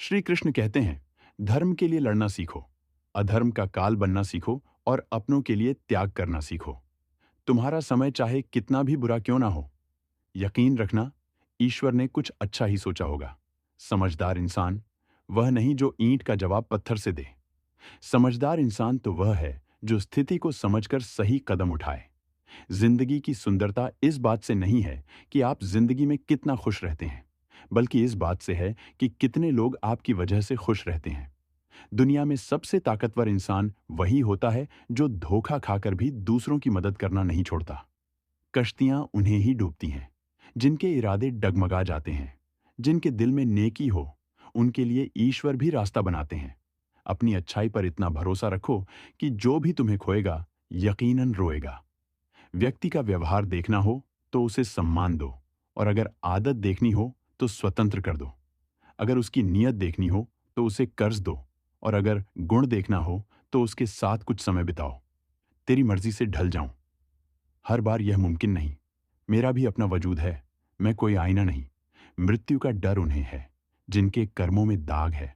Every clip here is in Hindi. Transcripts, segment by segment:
श्री कृष्ण कहते हैं, धर्म के लिए लड़ना सीखो, अधर्म का काल बनना सीखो और अपनों के लिए त्याग करना सीखो। तुम्हारा समय चाहे कितना भी बुरा क्यों ना हो, यकीन रखना, ईश्वर ने कुछ अच्छा ही सोचा होगा। समझदार इंसान वह नहीं जो ईंट का जवाब पत्थर से दे। समझदार इंसान तो वह है जो स्थिति को समझकर सही कदम उठाए। जिंदगी की सुंदरता इस बात से नहीं है कि आप जिंदगी में कितना खुश रहते हैं, बल्कि इस बात से है कि कितने लोग आपकी वजह से खुश रहते हैं। दुनिया में सबसे ताकतवर इंसान वही होता है जो धोखा खाकर भी दूसरों की मदद करना नहीं छोड़ता। कश्तियां उन्हें ही डूबती हैं जिनके इरादे डगमगा जाते हैं। जिनके दिल में नेकी हो, उनके लिए ईश्वर भी रास्ता बनाते हैं। अपनी अच्छाई पर इतना भरोसा रखो कि जो भी तुम्हें खोएगा, यकीनन रोएगा। व्यक्ति का व्यवहार देखना हो तो उसे सम्मान दो, और अगर आदत देखनी हो तो स्वतंत्र कर दो। अगर उसकी नीयत देखनी हो तो उसे कर्ज दो, और अगर गुण देखना हो तो उसके साथ कुछ समय बिताओ। तेरी मर्जी से ढल जाऊं, हर बार यह मुमकिन नहीं। मेरा भी अपना वजूद है, मैं कोई आईना नहीं। मृत्यु का डर उन्हें है जिनके कर्मों में दाग है।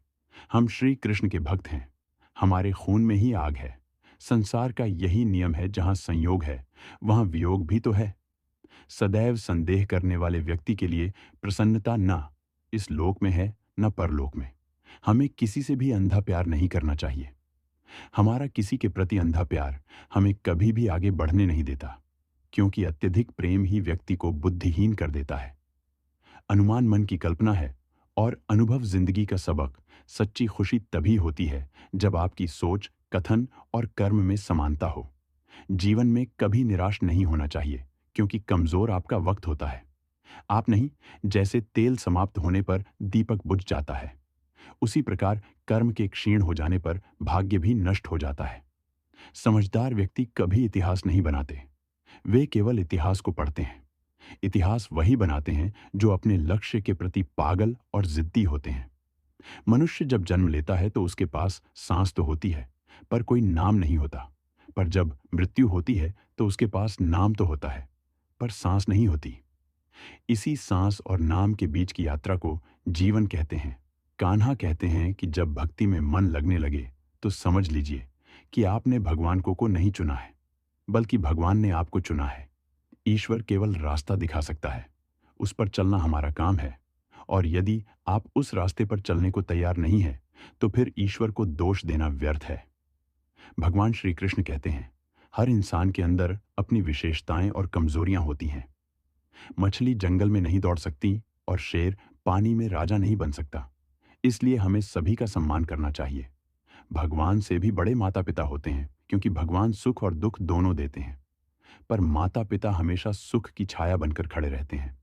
हम श्री कृष्ण के भक्त हैं, हमारे खून में ही आग है। संसार का यही नियम है, जहां संयोग है वहां वियोग भी तो है। सदैव संदेह करने वाले व्यक्ति के लिए प्रसन्नता न इस लोक में है न परलोक में। हमें किसी से भी अंधा प्यार नहीं करना चाहिए। हमारा किसी के प्रति अंधा प्यार हमें कभी भी आगे बढ़ने नहीं देता, क्योंकि अत्यधिक प्रेम ही व्यक्ति को बुद्धिहीन कर देता है। अनुमान मन की कल्पना है, और अनुभव जिंदगी का सबक। सच्ची खुशी तभी होती है जब आपकी सोच, कथन और कर्म में समानता हो। जीवन में कभी निराश नहीं होना चाहिए, क्योंकि कमजोर आपका वक्त होता है, आप नहीं। जैसे तेल समाप्त होने पर दीपक बुझ जाता है, उसी प्रकार कर्म के क्षीण हो जाने पर भाग्य भी नष्ट हो जाता है। समझदार व्यक्ति कभी इतिहास नहीं बनाते, वे केवल इतिहास को पढ़ते हैं। इतिहास वही बनाते हैं जो अपने लक्ष्य के प्रति पागल और जिद्दी होते हैं। मनुष्य जब जन्म लेता है तो उसके पास सांस तो होती है, पर कोई नाम नहीं होता। पर जब मृत्यु होती है तो उसके पास नाम तो होता है, पर सांस नहीं होती। इसी सांस और नाम के बीच की यात्रा को जीवन कहते हैं। कान्हा कहते हैं कि जब भक्ति में मन लगने लगे तो समझ लीजिए कि आपने भगवान को नहीं चुना है, बल्कि भगवान ने आपको चुना है। ईश्वर केवल रास्ता दिखा सकता है, उस पर चलना हमारा काम है। और यदि आप उस रास्ते पर चलने को तैयार नहीं हैं, तो फिर ईश्वर को दोष देना व्यर्थ है। भगवान श्री कृष्ण कहते हैं, हर इंसान के अंदर अपनी विशेषताएं और कमजोरियां होती हैं। मछली जंगल में नहीं दौड़ सकती और शेर पानी में राजा नहीं बन सकता। इसलिए हमें सभी का सम्मान करना चाहिए। भगवान से भी बड़े माता पिता होते हैं, क्योंकि भगवान सुख और दुख दोनों देते हैं। पर माता पिता हमेशा सुख की छाया बनकर खड़े रहते हैं।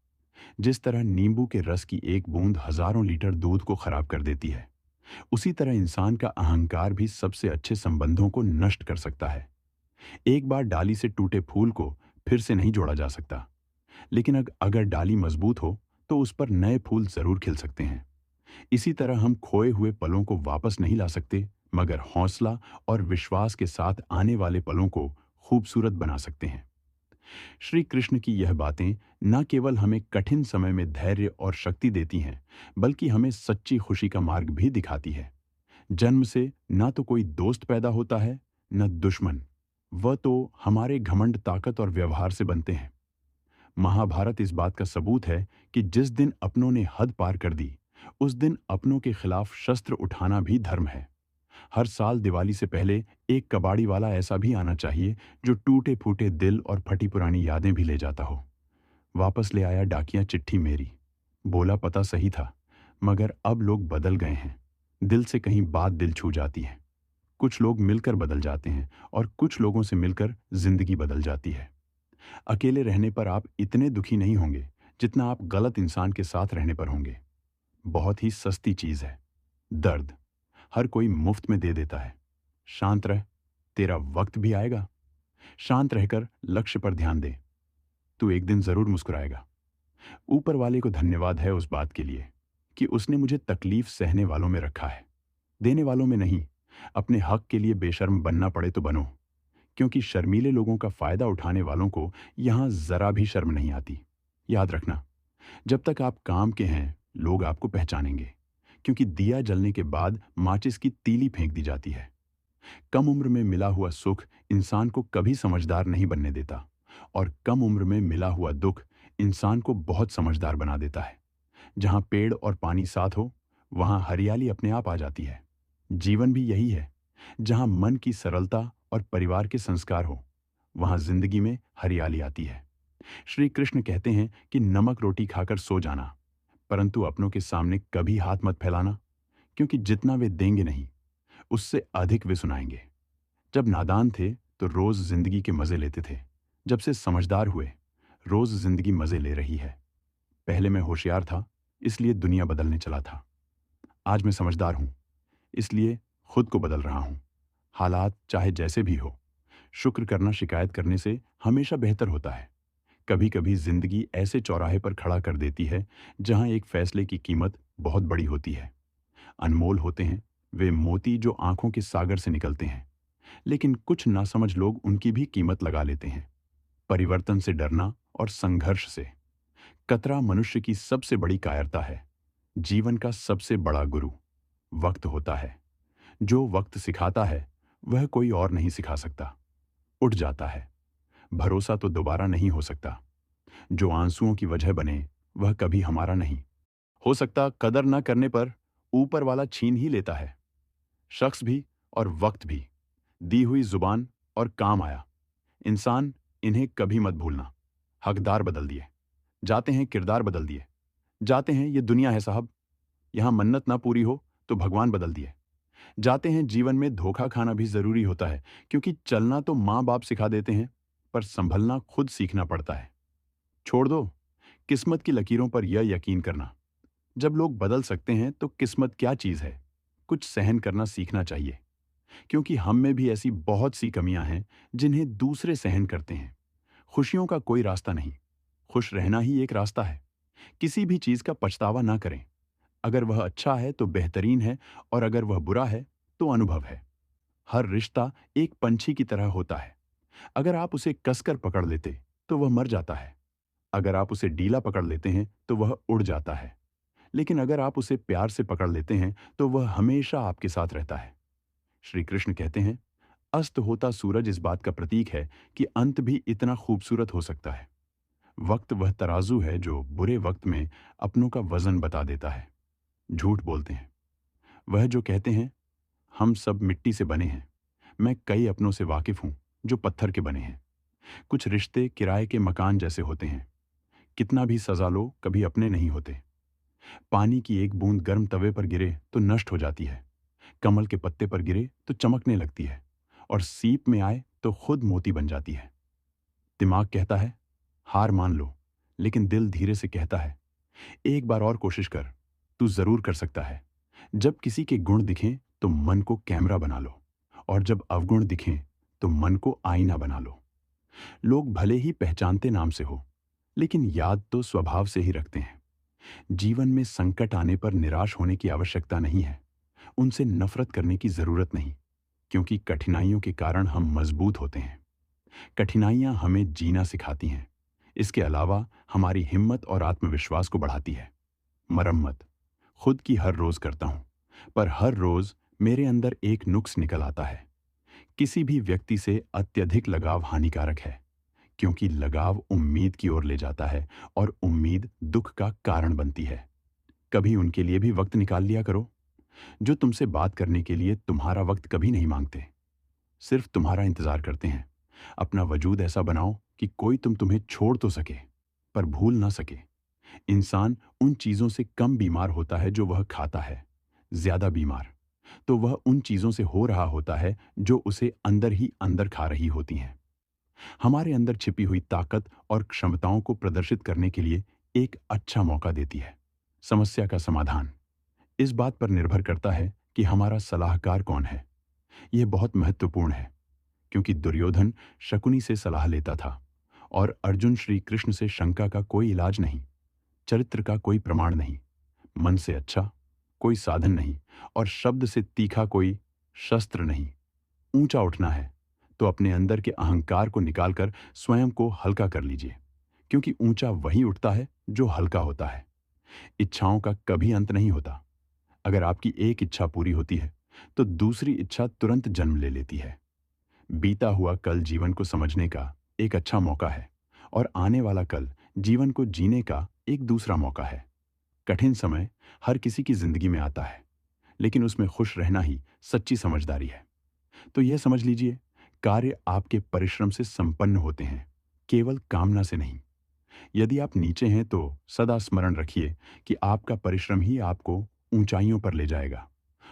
जिस तरह नींबू के रस की एक बूंद हजारों लीटर दूध को खराब कर देती है, उसी तरह इंसान का अहंकार भी सबसे अच्छे संबंधों को नष्ट कर सकता है। एक बार डाली से टूटे फूल को फिर से नहीं जोड़ा जा सकता, लेकिन अगर डाली मजबूत हो तो उस पर नए फूल जरूर खिल सकते हैं। इसी तरह हम खोए हुए पलों को वापस नहीं ला सकते, मगर हौसला और विश्वास के साथ आने वाले पलों को खूबसूरत बना सकते हैं। श्री कृष्ण की यह बातें न केवल हमें कठिन समय में धैर्य और शक्ति देती हैं, बल्कि हमें सच्ची खुशी का मार्ग भी दिखाती है। जन्म से ना तो कोई दोस्त पैदा होता है, न दुश्मन। वह तो हमारे घमंड, ताकत और व्यवहार से बनते हैं। महाभारत इस बात का सबूत है कि जिस दिन अपनों ने हद पार कर दी, उस दिन अपनों के खिलाफ शस्त्र उठाना भी धर्म है। हर साल दिवाली से पहले एक कबाड़ी वाला ऐसा भी आना चाहिए जो टूटे फूटे दिल और फटी पुरानी यादें भी ले जाता हो। वापस ले आया डाकिया चिट्ठी मेरी, बोला पता सही था, मगर अब लोग बदल गए हैं। दिल से कहीं बात दिल छू जाती है। कुछ लोग मिलकर बदल जाते हैं, और कुछ लोगों से मिलकर जिंदगी बदल जाती है। अकेले रहने पर आप इतने दुखी नहीं होंगे जितना आप गलत इंसान के साथ रहने पर होंगे। बहुत ही सस्ती चीज है दर्द, हर कोई मुफ्त में दे देता है। शांत रह, तेरा वक्त भी आएगा। शांत रहकर लक्ष्य पर ध्यान दे, तू एक दिन जरूर मुस्कुराएगा। ऊपर वाले को धन्यवाद है उस बात के लिए कि उसने मुझे तकलीफ सहने वालों में रखा है, देने वालों में नहीं। अपने हक के लिए बेशर्म बनना पड़े तो बनो, क्योंकि शर्मीले लोगों का फायदा उठाने वालों को यहां जरा भी शर्म नहीं आती। याद रखना, जब तक आप काम के हैं लोग आपको पहचानेंगे, क्योंकि दिया जलने के बाद माचिस की तीली फेंक दी जाती है। कम उम्र में मिला हुआ सुख इंसान को कभी समझदार नहीं बनने देता, और कम उम्र में मिला हुआ दुख इंसान को बहुत समझदार बना देता है। जहाँ पेड़ और पानी साथ हो, वहाँ हरियाली अपने आप आ जाती है। जीवन भी यही है। जहाँ मन की सरलता और परिवार के संस्कार हो, वहाँ जिंदगी में हरियाली आती है। श्री कृष्ण कहते हैं कि नमक रोटी खाकर सो जाना, परंतु अपनों के सामने कभी हाथ मत फैलाना, क्योंकि जितना वे देंगे नहीं, उससे अधिक वे सुनाएंगे। जब नादान थे तो रोज जिंदगी के मजे लेते थे। जब से समझदार हुए, रोज जिंदगी मजे ले रही है। पहले मैं होशियार था, इसलिए दुनिया बदलने चला था। आज मैं समझदार हूं, इसलिए खुद को बदल रहा हूं। हालात चाहे जैसे भी हो, शुक्र करना शिकायत करने से हमेशा बेहतर होता है। कभी कभी जिंदगी ऐसे चौराहे पर खड़ा कर देती है जहां एक फैसले की कीमत बहुत बड़ी होती है। अनमोल होते हैं वे मोती जो आंखों के सागर से निकलते हैं, लेकिन कुछ नासमझ लोग उनकी भी कीमत लगा लेते हैं। परिवर्तन से डरना और संघर्ष से। कतरा मनुष्य की सबसे बड़ी कायरता है। जीवन का सबसे बड़ा गुरु वक्त होता है। जो वक्त सिखाता है, वह कोई और नहीं सिखा सकता। उठ जाता है, भरोसा तो दोबारा नहीं हो सकता। जो आंसुओं की वजह बने, वह कभी हमारा नहीं हो सकता। कदर न करने पर ऊपर वाला छीन ही लेता है। शख्स भी और वक्त भी। दी हुई जुबान और काम आया इंसान, इन्हें कभी मत भूलना। हकदार बदल दिए जाते हैं, किरदार बदल दिए जाते हैं। ये दुनिया है साहब, यहां मन्नत ना पूरी हो तो भगवान बदल दिए जाते हैं। जीवन में धोखा खाना भी जरूरी होता है, क्योंकि चलना तो माँ बाप सिखा देते हैं, पर संभलना खुद सीखना पड़ता है। छोड़ दो किस्मत की लकीरों पर यह यकीन करना। जब लोग बदल सकते हैं तो किस्मत क्या चीज है। कुछ सहन करना सीखना चाहिए, क्योंकि हम में भी ऐसी बहुत सी कमियां हैं जिन्हें दूसरे सहन करते हैं। खुशियों का कोई रास्ता नहीं, खुश रहना ही एक रास्ता है। किसी भी चीज का पछतावा ना करें। अगर वह अच्छा है तो बेहतरीन है, और अगर वह बुरा है तो अनुभव है। हर रिश्ता एक पंछी की तरह होता है। अगर आप उसे कसकर पकड़ लेते तो वह मर जाता है। अगर आप उसे ढीला पकड़ लेते हैं तो वह उड़ जाता है। लेकिन अगर आप उसे प्यार से पकड़ लेते हैं तो वह हमेशा आपके साथ रहता है। श्री कृष्ण कहते हैं, अस्त होता सूरज इस बात का प्रतीक है कि अंत भी इतना खूबसूरत हो सकता है। वक्त वह तराजू है जो बुरे वक्त में अपनों का वजन बता देता है। झूठ बोलते हैं वह जो कहते हैं, हम सब मिट्टी से बने हैं। मैं कई अपनों से वाकिफ हूं जो पत्थर के बने हैं। कुछ रिश्ते किराए के मकान जैसे होते हैं। कितना भी सजा लो, कभी अपने नहीं होते। पानी की एक बूंद गर्म तवे पर गिरे तो नष्ट हो जाती है। कमल के पत्ते पर गिरे तो चमकने लगती है, और सीप में आए तो खुद मोती बन जाती है। दिमाग कहता है हार मान लो, लेकिन दिल धीरे से कहता है एक बार और कोशिश कर, तू जरूर कर सकता है। जब किसी के गुण दिखें तो मन को कैमरा बना लो, और जब अवगुण दिखें तो मन को आईना बना लो। लोग भले ही पहचानते नाम से हो, लेकिन याद तो स्वभाव से ही रखते हैं। जीवन में संकट आने पर निराश होने की आवश्यकता नहीं है। उनसे नफरत करने की जरूरत नहीं, क्योंकि कठिनाइयों के कारण हम मजबूत होते हैं। कठिनाइयां हमें जीना सिखाती हैं। इसके अलावा हमारी हिम्मत और आत्मविश्वास को बढ़ाती है। मरम्मत खुद की हर रोज करता हूं, पर हर रोज मेरे अंदर एक नुक्स निकल आता है। किसी भी व्यक्ति से अत्यधिक लगाव हानिकारक है, क्योंकि लगाव उम्मीद की ओर ले जाता है, और उम्मीद दुख का कारण बनती है। कभी उनके लिए भी वक्त निकाल लिया करो जो तुमसे बात करने के लिए तुम्हारा वक्त कभी नहीं मांगते, सिर्फ तुम्हारा इंतजार करते हैं। अपना वजूद ऐसा बनाओ कि कोई तुम्हें छोड़ तो सके, पर भूल ना सके। इंसान उन चीजों से कम बीमार होता है जो वह खाता है। ज्यादा बीमार तो वह उन चीजों से हो रहा होता है जो उसे अंदर ही अंदर खा रही होती हैं। हमारे अंदर छिपी हुई ताकत और क्षमताओं को प्रदर्शित करने के लिए एक अच्छा मौका देती है। समस्या का समाधान इस बात पर निर्भर करता है कि हमारा सलाहकार कौन है। यह बहुत महत्वपूर्ण है, क्योंकि दुर्योधन शकुनी से सलाह लेता था, और अर्जुन श्री कृष्ण से शंका का कोई इलाज नहीं, चरित्र का कोई प्रमाण नहीं, मन से अच्छा कोई साधन नहीं, और शब्द से तीखा कोई शस्त्र नहीं। ऊंचा उठना है तो अपने अंदर के अहंकार को निकालकर स्वयं को हल्का कर लीजिए, क्योंकि ऊंचा वही उठता है जो हल्का होता है। इच्छाओं का कभी अंत नहीं होता। अगर आपकी एक इच्छा पूरी होती है, तो दूसरी इच्छा तुरंत जन्म ले लेती है। बीता हुआ कल जीवन को समझने का एक अच्छा मौका है और आने वाला कल जीवन को जीने का एक दूसरा मौका है। कठिन समय हर किसी की जिंदगी में आता है, लेकिन उसमें खुश रहना ही सच्ची समझदारी है। तो यह समझ लीजिए, कार्य आपके परिश्रम से संपन्न होते हैं, केवल कामना से नहीं। यदि आप नीचे हैं तो सदा स्मरण रखिए कि आपका परिश्रम ही आपको ऊंचाइयों पर ले जाएगा,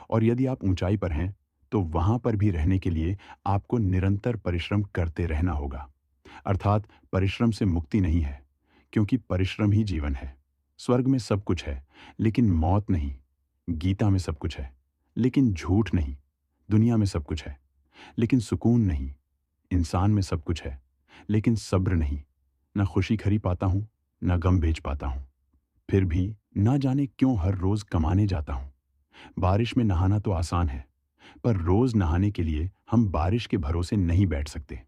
और यदि आप ऊंचाई पर हैं तो वहां पर भी रहने के लिए आपको निरंतर परिश्रम करते रहना होगा। अर्थात परिश्रम से मुक्ति नहीं है, क्योंकि परिश्रम ही जीवन है। स्वर्ग में सब कुछ है, लेकिन मौत नहीं। गीता में सब कुछ है, लेकिन झूठ नहीं। दुनिया में सब कुछ है, लेकिन सुकून नहीं। इंसान में सब कुछ है, लेकिन सब्र नहीं। न खुशी खरी पाता हूं, न गम बेच पाता हूं। फिर भी ना जाने क्यों हर रोज कमाने जाता हूं। बारिश में नहाना तो आसान है, पर रोज नहाने के लिए हम बारिश के भरोसे नहीं बैठ सकते।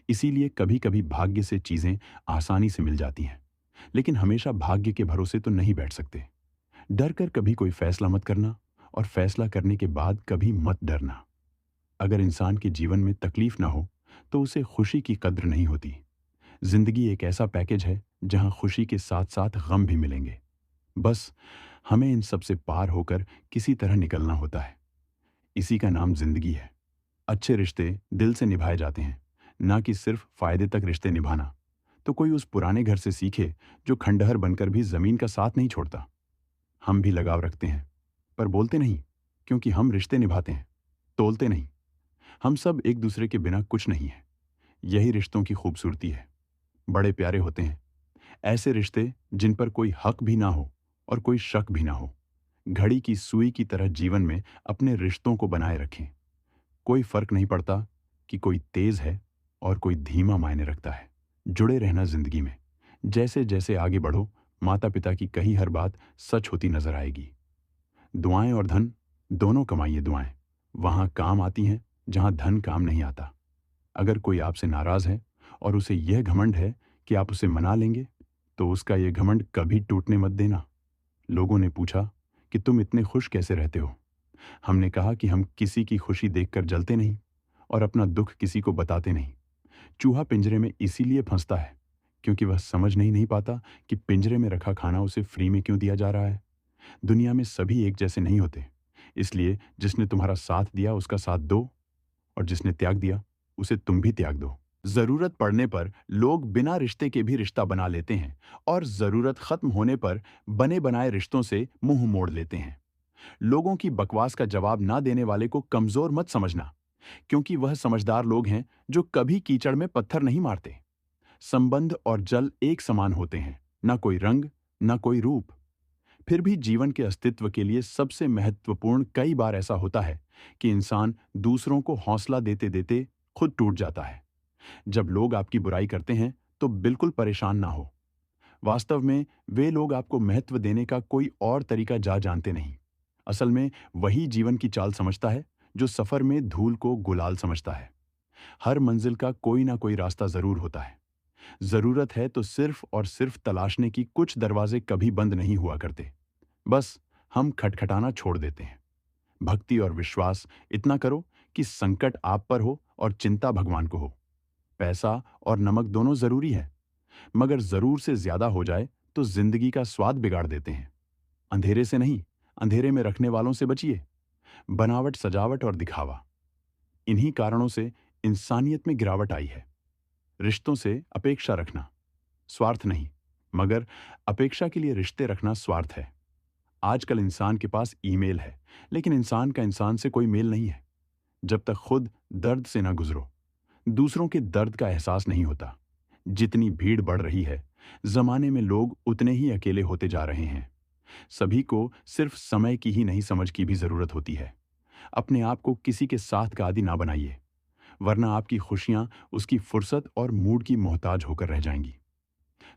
इसीलिए कभी कभी भाग्य से चीजें आसानी से मिल जाती हैं, लेकिन हमेशा भाग्य के भरोसे तो नहीं बैठ सकते। डर कर कभी कोई फैसला मत करना, और फैसला करने के बाद कभी मत डरना। अगर इंसान के जीवन में तकलीफ ना हो, तो उसे खुशी की कद्र नहीं होती। जिंदगी एक ऐसा पैकेज है जहां खुशी के साथ साथ गम भी मिलेंगे। बस हमें इन सब से पार होकर किसी तरह निकलना होता है। इसी का नाम जिंदगी है। अच्छे रिश्ते दिल से निभाए जाते हैं, ना कि सिर्फ फायदे तक रिश्ते निभाना। तो कोई उस पुराने घर से सीखे जो खंडहर बनकर भी जमीन का साथ नहीं छोड़ता। हम भी लगाव रखते हैं, पर बोलते नहीं, क्योंकि हम रिश्ते निभाते हैं, तोलते नहीं। हम सब एक दूसरे के बिना कुछ नहीं है। यही रिश्तों की खूबसूरती है। बड़े प्यारे होते हैं ऐसे रिश्ते जिन पर कोई हक भी ना हो और कोई शक भी ना हो। घड़ी की सुई की तरह जीवन में अपने रिश्तों को बनाए रखें। कोई फर्क नहीं पड़ता कि कोई तेज है और कोई धीमा मायने रखता है। जुड़े रहना जिंदगी में। जैसे जैसे आगे बढ़ो, माता पिता की कही हर बात सच होती नजर आएगी। दुआएं और धन दोनों कमाइए। दुआएं वहां काम आती हैं जहां धन काम नहीं आता। अगर कोई आपसे नाराज है और उसे यह घमंड है कि आप उसे मना लेंगे, तो उसका यह घमंड कभी टूटने मत देना। लोगों ने पूछा कि तुम इतने खुश कैसे रहते हो। हमने कहा कि हम किसी की खुशी देखकर जलते नहीं और अपना दुख किसी को बताते नहीं। चूहा पिंजरे में इसीलिए फंसता है क्योंकि वह समझ नहीं पाता कि पिंजरे में रखा खाना उसे फ्री में क्यों दिया जा रहा है। दुनिया में सभी एक जैसे नहीं होते, इसलिए जिसने तुम्हारा साथ दिया उसका साथ दो, और जिसने त्याग दिया उसे तुम भी त्याग दो। जरूरत पड़ने पर लोग बिना रिश्ते के भी रिश्ता बना लेते हैं, और जरूरत खत्म होने पर बने बनाए रिश्तों से मुंह मोड़ लेते हैं। लोगों की बकवास का जवाब ना देने वाले को कमजोर मत समझना, क्योंकि वह समझदार लोग हैं जो कभी कीचड़ में पत्थर नहीं मारते। संबंध और जल एक समान होते हैं, ना कोई रंग, ना कोई रूप। फिर भी जीवन के अस्तित्व के लिए सबसे महत्वपूर्ण कई बार ऐसा होता है कि इंसान दूसरों को हौसला देते देते खुद टूट जाता है। जब लोग आपकी बुराई करते हैं तो बिल्कुल परेशान ना हो। वास्तव में वे लोग आपको महत्व देने का कोई और तरीका जानते नहीं। असल में वही जीवन की चाल समझता है जो सफर में धूल को गुलाल समझता है। हर मंजिल का कोई ना कोई रास्ता जरूर होता है। जरूरत है तो सिर्फ और सिर्फ तलाशने की। कुछ दरवाजे कभी बंद नहीं हुआ करते, बस हम खटखटाना छोड़ देते हैं। भक्ति और विश्वास इतना करो कि संकट आप पर हो और चिंता भगवान को हो। पैसा और नमक दोनों जरूरी है, मगर जरूर से ज्यादा हो जाए तो जिंदगी का स्वाद बिगाड़ देते हैं। अंधेरे से नहीं, अंधेरे में रखने वालों से बचिए। बनावट, सजावट और दिखावा, इन्हीं कारणों से इंसानियत में गिरावट आई है। रिश्तों से अपेक्षा रखना स्वार्थ नहीं, मगर अपेक्षा के लिए रिश्ते रखना स्वार्थ है। आजकल इंसान के पास ईमेल है, लेकिन इंसान का इंसान से कोई मेल नहीं है। जब तक खुद दर्द से ना गुजरो, दूसरों के दर्द का एहसास नहीं होता। जितनी भीड़ बढ़ रही है, जमाने में लोग उतने ही अकेले होते जा रहे हैं। सभी को सिर्फ समय की ही नहीं, समझ की भी जरूरत होती है। अपने आप को किसी के साथ का आदी ना बनाइए, वरना आपकी खुशियां उसकी फुर्सत और मूड की मोहताज होकर रह जाएंगी।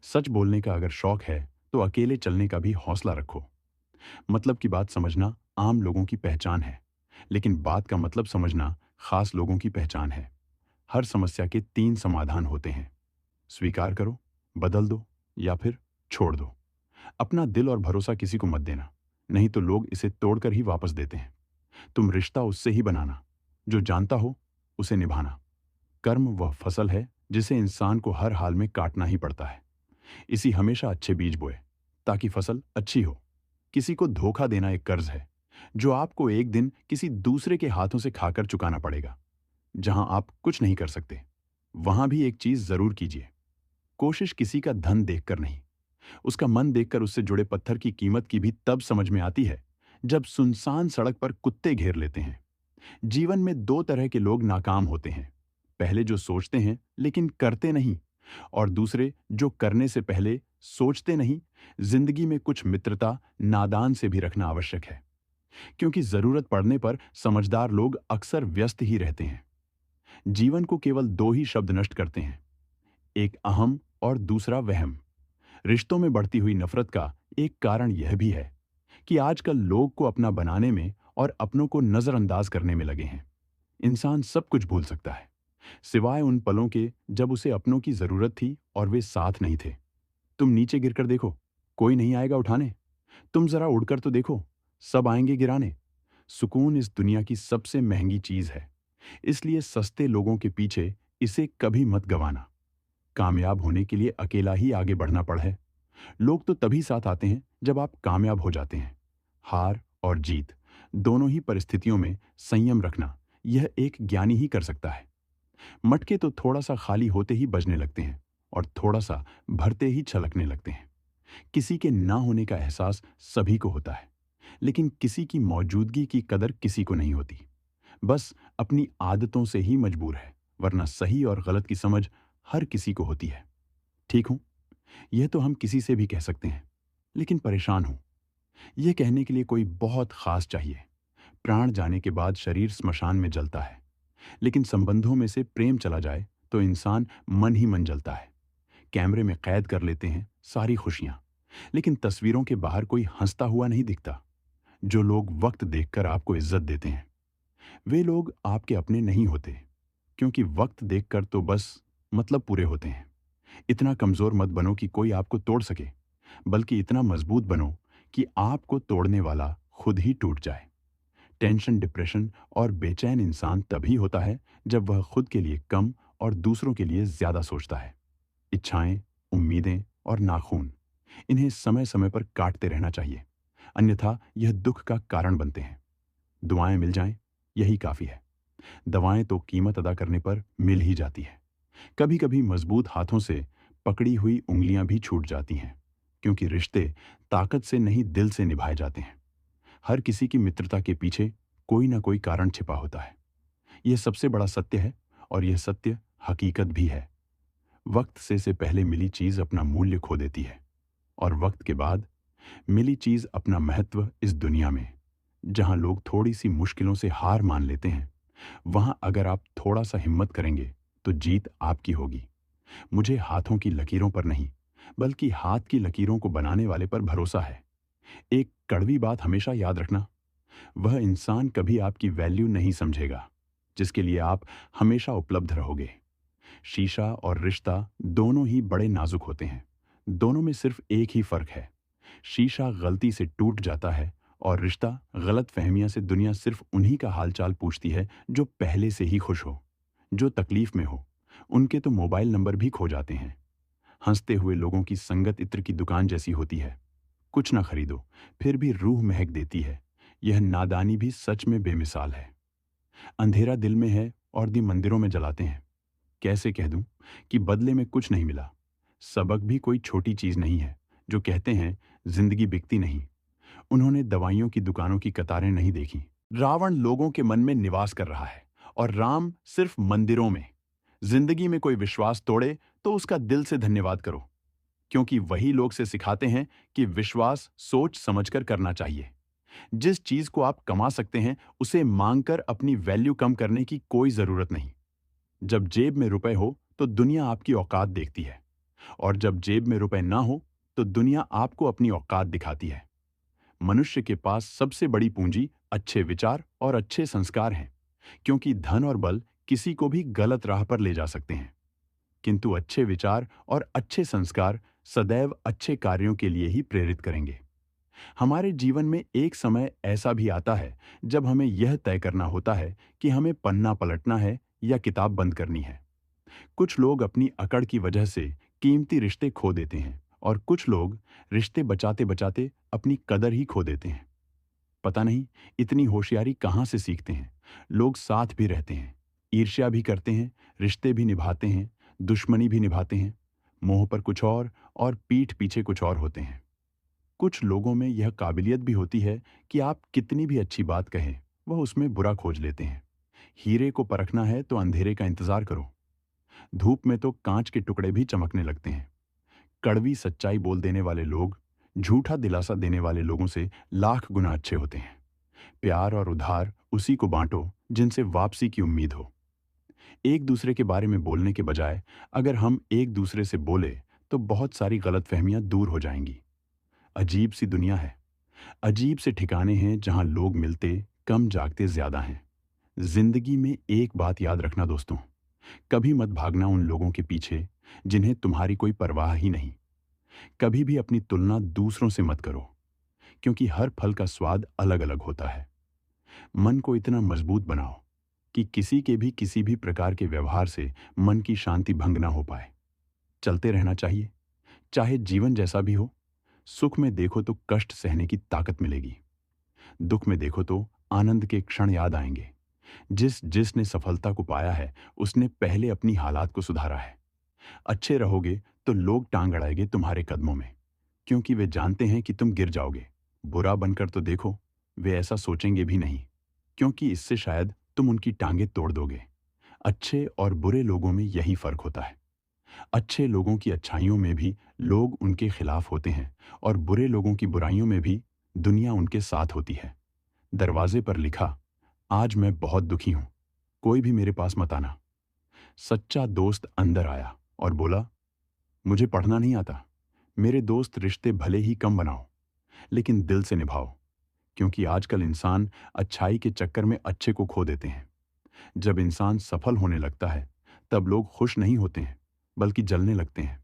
सच बोलने का अगर शौक है तो अकेले चलने का भी हौसला रखो। मतलब की बात समझना आम लोगों की पहचान है, लेकिन बात का मतलब समझना खास लोगों की पहचान है। हर समस्या के 3 समाधान होते हैं। स्वीकार करो, बदल दो, या फिर छोड़ दो। अपना दिल और भरोसा किसी को मत देना, नहीं तो लोग इसे तोड़कर ही वापस देते हैं। तुम रिश्ता उससे ही बनाना जो जानता हो, उसे निभाना। कर्म वह फसल है जिसे इंसान को हर हाल में काटना ही पड़ता है। इसी हमेशा अच्छे बीज बोए ताकि फसल अच्छी हो। किसी को धोखा देना एक कर्ज है जो आपको एक दिन किसी दूसरे के हाथों से खाकर चुकाना पड़ेगा। जहां आप कुछ नहीं कर सकते, वहां भी एक चीज जरूर कीजिए। कोशिश किसी का धन देखकर नहीं, उसका मन देखकर उससे जुड़े पत्थर की कीमत की भी तब समझ में आती है जब सुनसान सड़क पर कुत्ते घेर लेते हैं। जीवन में दो तरह के लोग नाकाम होते हैं। पहले जो सोचते हैं लेकिन करते नहीं, और दूसरे जो करने से पहले सोचते नहीं। जिंदगी में कुछ मित्रता नादान से भी रखना आवश्यक है, क्योंकि जरूरत पड़ने पर समझदार लोग अक्सर व्यस्त ही रहते हैं। जीवन को केवल दो ही शब्द नष्ट करते हैं, एक अहम और दूसरा वहम। रिश्तों में बढ़ती हुई नफरत का एक कारण यह भी है कि आजकल लोग को अपना बनाने में और अपनों को नजरअंदाज करने में लगे हैं। इंसान सब कुछ भूल सकता है, सिवाय उन पलों के जब उसे अपनों की जरूरत थी और वे साथ नहीं थे। तुम नीचे गिरकर देखो, कोई नहीं आएगा उठाने। तुम जरा उड़कर तो देखो, सब आएंगे गिराने। सुकून इस दुनिया की सबसे महंगी चीज है, इसलिए सस्ते लोगों के पीछे इसे कभी मत गंवाना। कामयाब होने के लिए अकेला ही आगे बढ़ना पड़े। लोग तो तभी साथ आते हैं जब आप कामयाब हो जाते हैं। हार और जीत दोनों ही परिस्थितियों में संयम रखना यह एक ज्ञानी ही कर सकता है। मटके तो थोड़ा सा खाली होते ही बजने लगते हैं और थोड़ा सा भरते ही छलकने लगते हैं। किसी के ना होने का एहसास सभी को होता है, लेकिन किसी की मौजूदगी की कदर किसी को नहीं होती। बस अपनी आदतों से ही मजबूर है, वरना सही और गलत की समझ हर किसी को होती है। ठीक हूं, यह तो हम किसी से भी कह सकते हैं, लेकिन परेशान हूं, यह कहने के लिए कोई बहुत खास चाहिए। प्राण जाने के बाद शरीर स्मशान में जलता है, लेकिन संबंधों में से प्रेम चला जाए तो इंसान मन ही मन जलता है। कैमरे में कैद कर लेते हैं सारी खुशियां, लेकिन तस्वीरों के बाहर कोई हंसता हुआ नहीं दिखता। जो लोग वक्त देखकर आपको इज्जत देते हैं, वे लोग आपके अपने नहीं होते, क्योंकि वक्त देखकर तो बस मतलब पूरे होते हैं। इतना कमजोर मत बनो कि कोई आपको तोड़ सके, बल्कि इतना मजबूत बनो कि आपको तोड़ने वाला खुद ही टूट जाए। टेंशन, डिप्रेशन और बेचैन इंसान तभी होता है जब वह खुद के लिए कम और दूसरों के लिए ज्यादा सोचता है। इच्छाएं, उम्मीदें और नाखून, इन्हें समय समय पर काटते रहना चाहिए, अन्यथा यह दुख का कारण बनते हैं। दुआएं मिल जाएं, यही काफी है। दवाएं तो कीमत अदा करने पर मिल ही जाती है। कभी कभी मजबूत हाथों से पकड़ी हुई उंगलियां भी छूट जाती हैं, क्योंकि रिश्ते ताकत से नहीं दिल से निभाए जाते हैं। हर किसी की मित्रता के पीछे कोई ना कोई कारण छिपा होता है। यह सबसे बड़ा सत्य है, और यह सत्य हकीकत भी है। वक्त से पहले मिली चीज अपना मूल्य खो देती है, और वक्त के बाद मिली चीज अपना महत्व इस दुनिया में। जहां लोग थोड़ी सी मुश्किलों से हार मान लेते हैं, वहां अगर आप थोड़ा सा हिम्मत करेंगे तो जीत आपकी होगी। मुझे हाथों की लकीरों पर नहीं, बल्कि हाथ की लकीरों को बनाने वाले पर भरोसा है। एक कड़वी बात हमेशा याद रखना, वह इंसान कभी आपकी वैल्यू नहीं समझेगा जिसके लिए आप हमेशा उपलब्ध रहोगे। शीशा और रिश्ता दोनों ही बड़े नाजुक होते हैं। दोनों में सिर्फ एक ही फर्क है, शीशा गलती से टूट जाता है और रिश्ता गलत फहमियां से दुनिया सिर्फ उन्हीं का हालचाल पूछती है जो पहले से ही खुश हो। जो तकलीफ में हो, उनके तो मोबाइल नंबर भी खो जाते हैं। हंसते हुए लोगों की संगत इत्र की दुकान जैसी होती है। कुछ ना खरीदो, फिर भी रूह महक देती है। यह नादानी भी सच में बेमिसाल है। अंधेरा दिल में है और दी मंदिरों में जलाते हैं। कैसे कह दूं कि बदले में कुछ नहीं मिला। सबक भी कोई छोटी चीज नहीं है। जो कहते हैं जिंदगी बिकती नहीं, उन्होंने दवाइयों की दुकानों की कतारें नहीं देखी। रावण लोगों के मन में निवास कर रहा है और राम सिर्फ मंदिरों में। जिंदगी में कोई विश्वास तोड़े तो उसका दिल से धन्यवाद करो, क्योंकि वही लोग से सिखाते हैं कि विश्वास सोच समझकर करना चाहिए। जिस चीज को आप कमा सकते हैं, उसे मांगकर अपनी वैल्यू कम करने की कोई जरूरत नहीं। जब जेब में रुपए हो तो दुनिया आपकी औकात देखती है, और जब जेब में रुपए ना हो तो दुनिया आपको अपनी औकात दिखाती है। मनुष्य के पास सबसे बड़ी पूंजी अच्छे विचार और अच्छे संस्कार हैं, क्योंकि धन और बल किसी को भी गलत राह पर ले जा सकते हैं, किंतु अच्छे विचार और अच्छे संस्कार सदैव अच्छे कार्यों के लिए ही प्रेरित करेंगे। हमारे जीवन में एक समय ऐसा भी आता है जब हमें यह तय करना होता है कि हमें पन्ना पलटना है या किताब बंद करनी है। कुछ लोग अपनी अकड़ की वजह से कीमती रिश्ते खो देते हैं और कुछ लोग रिश्ते बचाते बचाते अपनी कदर ही खो देते हैं। पता नहीं इतनी होशियारी कहाँ से सीखते हैं। लोग साथ भी रहते हैं, ईर्ष्या भी करते हैं, रिश्ते भी निभाते हैं, दुश्मनी भी निभाते हैं, मुंह पर कुछ और पीठ पीछे कुछ और होते हैं। कुछ लोगों में यह काबिलियत भी होती है कि आप कितनी भी अच्छी बात कहें, वह उसमें बुरा खोज लेते हैं। हीरे को परखना है तो अंधेरे का इंतजार करो। धूप में तो कांच के टुकड़े भी चमकने लगते हैं। कड़वी सच्चाई बोल देने वाले लोग झूठा दिलासा देने वाले लोगों से लाख गुना अच्छे होते हैं। प्यार और उधार उसी को बांटो जिनसे वापसी की उम्मीद हो। एक दूसरे के बारे में बोलने के बजाय अगर हम एक दूसरे से बोले तो बहुत सारी गलतफहमियां दूर हो जाएंगी। अजीब सी दुनिया है। अजीब से ठिकाने हैं जहां लोग मिलते कम जागते ज्यादा हैं। जिंदगी में एक बात याद रखना दोस्तों, कभी मत भागना उन लोगों के पीछे जिन्हें तुम्हारी कोई परवाह ही नहीं। कभी भी अपनी तुलना दूसरों से मत करो, क्योंकि हर फल का स्वाद अलग अलग होता है। मन को इतना मजबूत बनाओ कि किसी के भी किसी भी प्रकार के व्यवहार से मन की शांति भंग ना हो पाए। चलते रहना चाहिए, चाहे जीवन जैसा भी हो। सुख में देखो तो कष्ट सहने की ताकत मिलेगी, दुख में देखो तो आनंद के क्षण याद आएंगे। जिसने सफलता को पाया है उसने पहले अपनी हालात को सुधारा है। अच्छे रहोगे तो लोग टांग अड़ाएंगे तुम्हारे कदमों में, क्योंकि वे जानते हैं कि तुम गिर जाओगे। बुरा बनकर तो देखो, वे ऐसा सोचेंगे भी नहीं, क्योंकि इससे शायद तुम उनकी टांगें तोड़ दोगे। अच्छे और बुरे लोगों में यही फर्क होता है। अच्छे लोगों की अच्छाइयों में भी लोग उनके खिलाफ होते हैं और बुरे लोगों की बुराइयों में भी दुनिया उनके साथ होती है। दरवाजे पर लिखा, आज मैं बहुत दुखी हूं, कोई भी मेरे पास मत आना। सच्चा दोस्त अंदर आया और बोला, मुझे पढ़ना नहीं आता। मेरे दोस्त रिश्ते भले ही कम बनाओ, लेकिन दिल से निभाओ, क्योंकि आजकल इंसान अच्छाई के चक्कर में अच्छे को खो देते हैं। जब इंसान सफल होने लगता है तब लोग खुश नहीं होते हैं, बल्कि जलने लगते हैं।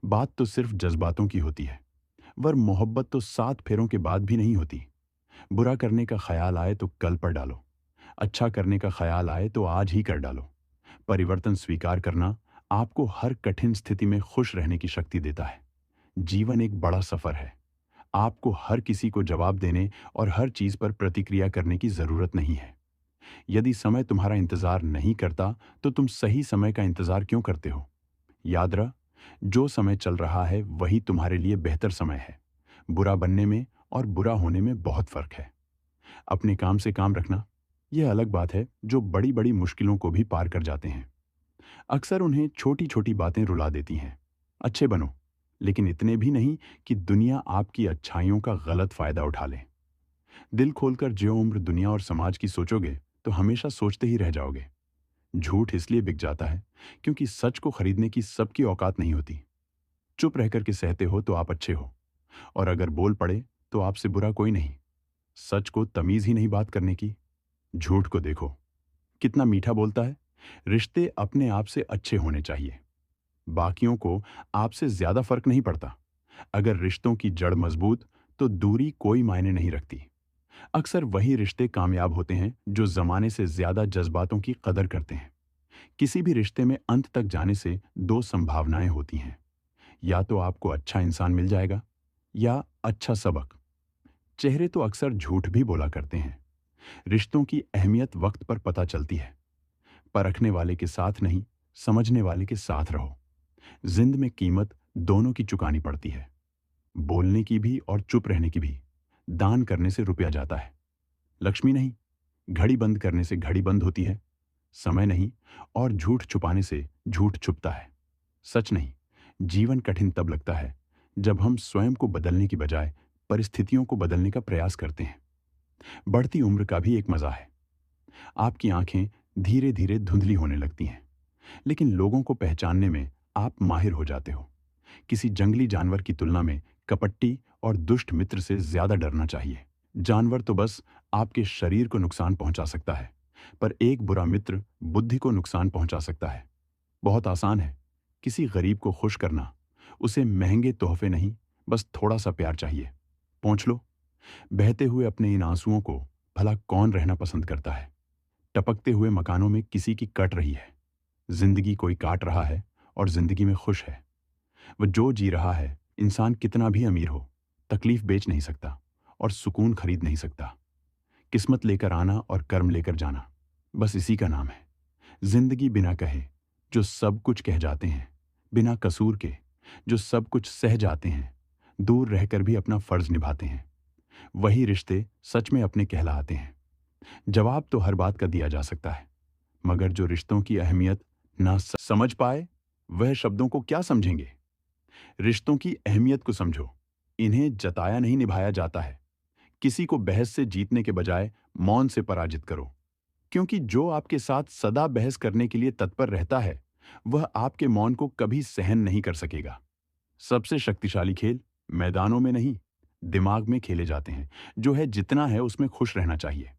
बात तो सिर्फ जज्बातों की होती है, वर मोहब्बत तो 7 फेरों के बाद भी नहीं होती। बुरा करने का ख्याल आए तो कल पर डालो, अच्छा करने का ख्याल आए तो आज ही कर डालो। परिवर्तन स्वीकार करना आपको हर कठिन स्थिति में खुश रहने की शक्ति देता है। जीवन एक बड़ा सफर है। आपको हर किसी को जवाब देने और हर चीज पर प्रतिक्रिया करने की जरूरत नहीं है। यदि समय तुम्हारा इंतजार नहीं करता तो तुम सही समय का इंतजार क्यों करते हो? याद रह, जो समय चल रहा है वही तुम्हारे लिए बेहतर समय है। बुरा बनने में और बुरा होने में बहुत फर्क है। अपने काम से काम रखना, यह अलग बात है जो बड़ी बड़ी मुश्किलों को भी पार कर जाते हैं। अक्सर उन्हें छोटी छोटी बातें रुला देती हैं। अच्छे बनो, लेकिन इतने भी नहीं कि दुनिया आपकी अच्छाइयों का गलत फायदा उठा ले। दिल खोलकर ज्यो उम्र दुनिया और समाज की सोचोगे तो हमेशा सोचते ही रह जाओगे। झूठ इसलिए बिक जाता है क्योंकि सच को खरीदने की सबकी औकात नहीं होती। चुप रहकर के सहते हो तो आप अच्छे हो, और अगर बोल पड़े तो आपसे बुरा कोई नहीं। सच को तमीज ही नहीं बात करने की। झूठ को देखो, कितना मीठा बोलता है। रिश्ते अपने आप से अच्छे होने चाहिए। बाकियों को आपसे ज्यादा फर्क नहीं पड़ता। अगर रिश्तों की जड़ मजबूत तो दूरी कोई मायने नहीं रखती। अक्सर वही रिश्ते कामयाब होते हैं जो जमाने से ज्यादा जज्बातों की कदर करते हैं। किसी भी रिश्ते में अंत तक जाने से दो संभावनाएं होती हैं। या तो आपको अच्छा इंसान मिल जाएगा या अच्छा सबक। चेहरे तो अक्सर झूठ भी बोला करते हैं। रिश्तों की अहमियत वक्त पर पता चलती है। परखने वाले के साथ नहीं, समझने वाले के साथ रहो। जिंद में कीमत दोनों की चुकानी पड़ती है, बोलने की भी और चुप रहने की भी। दान करने से रुपया जाता है, लक्ष्मी नहीं। घड़ी बंद करने से घड़ी बंद होती है, समय नहीं। और झूठ छुपाने से झूठ छुपता है, सच नहीं। जीवन कठिन तब लगता है जब हम स्वयं को बदलने की बजाय परिस्थितियों को बदलने का प्रयास करते हैं। बढ़ती उम्र का भी एक मजा है। आपकी आंखें धीरे धीरे धुंधली होने लगती हैं, लेकिन लोगों को पहचानने में आप माहिर हो जाते हो। किसी जंगली जानवर की तुलना में कपट्टी और दुष्ट मित्र से ज्यादा डरना चाहिए। जानवर तो बस आपके शरीर को नुकसान पहुंचा सकता है, पर एक बुरा मित्र बुद्धि को नुकसान पहुंचा सकता है। बहुत आसान है किसी गरीब को खुश करना। उसे महंगे तोहफे नहीं, बस थोड़ा सा प्यार चाहिए। पहुंच लो, बहते हुए अपने इन आंसुओं को भला कौन रहना पसंद करता है? टपकते हुए मकानों में किसी की कट रही है। जिंदगी कोई काट रहा है और जिंदगी में खुश है। वह जो जी रहा है, इंसान कितना भी अमीर हो, तकलीफ बेच नहीं सकता और सुकून खरीद नहीं सकता। किस्मत लेकर आना और कर्म लेकर जाना, बस इसी का नाम है जिंदगी। बिना कहे जो सब कुछ कह जाते हैं, बिना कसूर के जो सब कुछ सह जाते हैं, दूर रहकर भी अपना फर्ज निभाते हैं, वही रिश्ते सच में अपने कहलाते हैं। जवाब तो हर बात का दिया जा सकता है, मगर जो रिश्तों की अहमियत ना समझ पाए, वह शब्दों को क्या समझेंगे? रिश्तों की अहमियत को समझो। इन्हें जताया नहीं, निभाया जाता है। किसी को बहस से जीतने के बजाय मौन से पराजित करो, क्योंकि जो आपके साथ सदा बहस करने के लिए तत्पर रहता है, वह आपके मौन को कभी सहन नहीं कर सकेगा। सबसे शक्तिशाली खेल मैदानों में नहीं, दिमाग में खेले जाते हैं। जो है जितना है उसमें खुश रहना चाहिए।